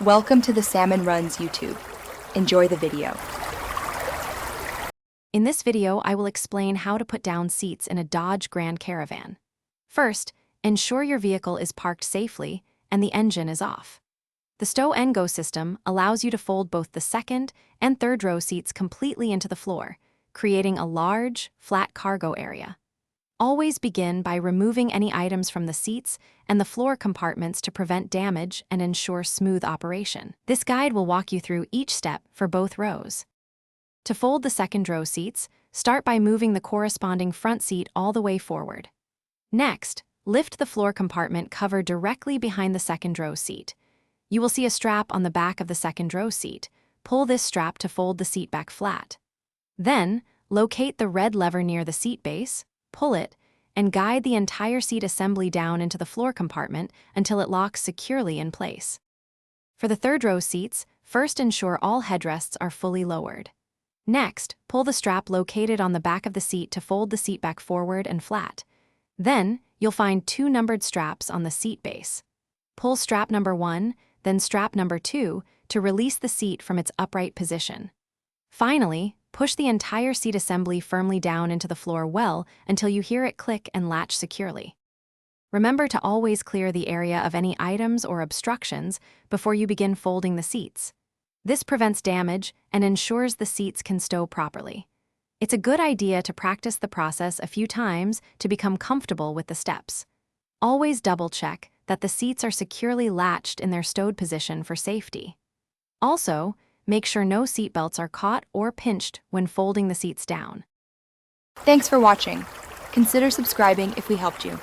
Welcome to the Salmon Runs YouTube. Enjoy the video. In this video, I will explain how to put down seats in a Dodge Grand Caravan. First, ensure your vehicle is parked safely and the engine is off. The stow-and-go system allows you to fold both the second and third row seats completely into the floor, creating a large, flat cargo area. Always begin by removing any items from the seats and the floor compartments to prevent damage and ensure smooth operation. This guide will walk you through each step for both rows. To fold the second row seats, start by moving the corresponding front seat all the way forward. Next, lift the floor compartment cover directly behind the second row seat. You will see a strap on the back of the second row seat. Pull this strap to fold the seat back flat. Then, locate the red lever near the seat base, pull it, and guide the entire seat assembly down into the floor compartment until it locks securely in place. For the third row seats, first ensure all headrests are fully lowered. Next, pull the strap located on the back of the seat to fold the seat back forward and flat. Then, you'll find two numbered straps on the seat base. Pull strap number 1, then strap number 2 to release the seat from its upright position. Finally, push the entire seat assembly firmly down into the floor well until you hear it click and latch securely. Remember to always clear the area of any items or obstructions before you begin folding the seats. This prevents damage and ensures the seats can stow properly. It's a good idea to practice the process a few times to become comfortable with the steps. Always double-check that the seats are securely latched in their stowed position for safety. Also, make sure no seat belts are caught or pinched when folding the seats down. Thanks for watching. Consider subscribing if we helped you.